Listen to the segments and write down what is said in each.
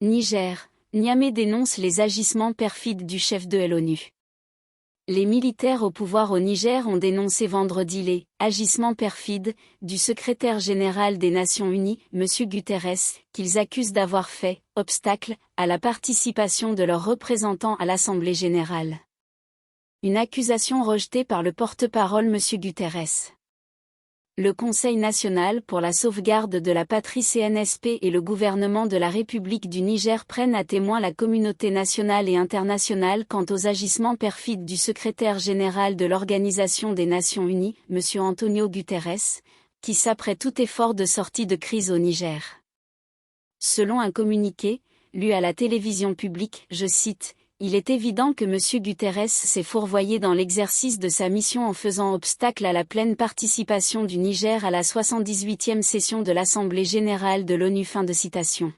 Niger, Niamey dénonce les agissements perfides du chef de l'ONU. Les militaires au pouvoir au Niger ont dénoncé vendredi les agissements perfides du secrétaire général des Nations Unies, M. Guterres, qu'ils accusent d'avoir fait obstacle à la participation de leurs représentants à l'Assemblée générale. Une accusation rejetée par le porte-parole M. Guterres. Le Conseil national pour la sauvegarde de la patrie CNSP et le gouvernement de la République du Niger prennent à témoin la communauté nationale et internationale quant aux agissements perfides du secrétaire général de l'Organisation des Nations Unies, M. Antonio Guterres, qui s'apprête tout effort de sortie de crise au Niger. Selon un communiqué, lu à la télévision publique, je cite, « Il est évident que M. Guterres s'est fourvoyé dans l'exercice de sa mission en faisant obstacle à la pleine participation du Niger à la 78e session de l'Assemblée générale de l'ONU ». Fin de citation.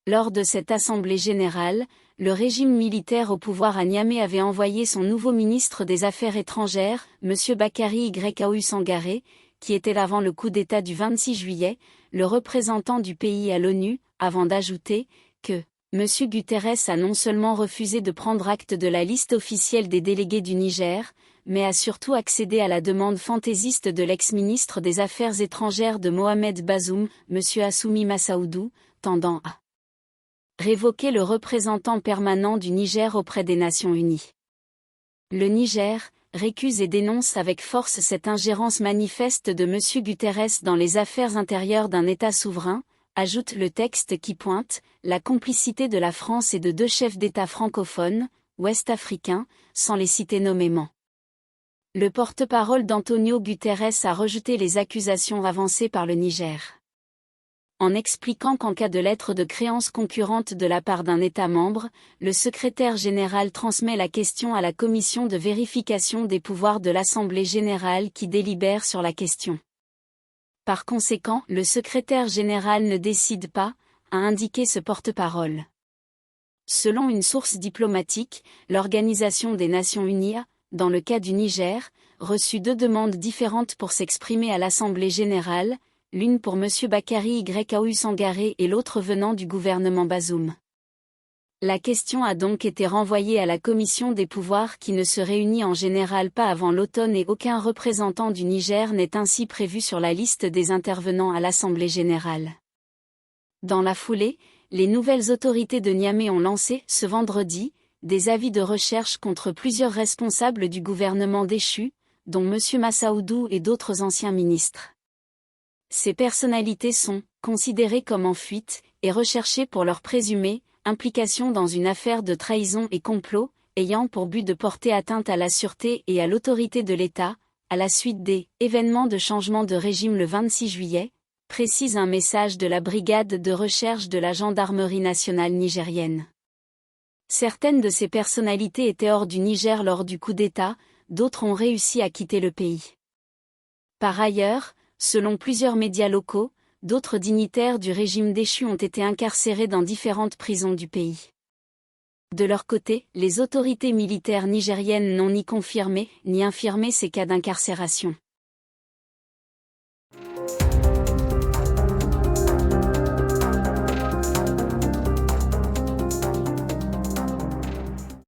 Lors de cette Assemblée générale, le régime militaire au pouvoir à Niamey avait envoyé son nouveau ministre des Affaires étrangères, M. Bakary Yaw Sangaré, qui était avant le coup d'État du 26 juillet, le représentant du pays à l'ONU, avant d'ajouter que M. Guterres a non seulement refusé de prendre acte de la liste officielle des délégués du Niger, mais a surtout accédé à la demande fantaisiste de l'ex-ministre des Affaires étrangères de Mohamed Bazoum, M. Assoumi Massaoudou, tendant à révoquer le représentant permanent du Niger auprès des Nations Unies. Le Niger récuse et dénonce avec force cette ingérence manifeste de M. Guterres dans les affaires intérieures d'un État souverain, ajoute le texte qui pointe la complicité de la France et de deux chefs d'État francophones, ouest-africains, sans les citer nommément. Le porte-parole d'Antonio Guterres a rejeté les accusations avancées par le Niger. En expliquant qu'en cas de lettre de créance concurrente de la part d'un État membre, le secrétaire général transmet la question à la commission de vérification des pouvoirs de l'Assemblée générale qui délibère sur la question. Par conséquent, le secrétaire général ne décide pas, a indiqué ce porte-parole. Selon une source diplomatique, l'Organisation des Nations Unies a, dans le cas du Niger, reçu deux demandes différentes pour s'exprimer à l'Assemblée générale, l'une pour M. Bakary Yaw Sangaré et l'autre venant du gouvernement Bazoum. La question a donc été renvoyée à la Commission des pouvoirs qui ne se réunit en général pas avant l'automne et aucun représentant du Niger n'est ainsi prévu sur la liste des intervenants à l'Assemblée générale. Dans la foulée, les nouvelles autorités de Niamey ont lancé, ce vendredi, des avis de recherche contre plusieurs responsables du gouvernement déchu, dont M. Massaoudou et d'autres anciens ministres. Ces personnalités sont considérées comme en fuite et recherchées pour leur présumée implication dans une affaire de trahison et complot, ayant pour but de porter atteinte à la sûreté et à l'autorité de l'État, à la suite des événements de changement de régime le 26 juillet, précise un message de la brigade de recherche de la gendarmerie nationale nigérienne. Certaines de ces personnalités étaient hors du Niger lors du coup d'État, d'autres ont réussi à quitter le pays. Par ailleurs, selon plusieurs médias locaux, d'autres dignitaires du régime déchu ont été incarcérés dans différentes prisons du pays. De leur côté, les autorités militaires nigériennes n'ont ni confirmé, ni infirmé ces cas d'incarcération.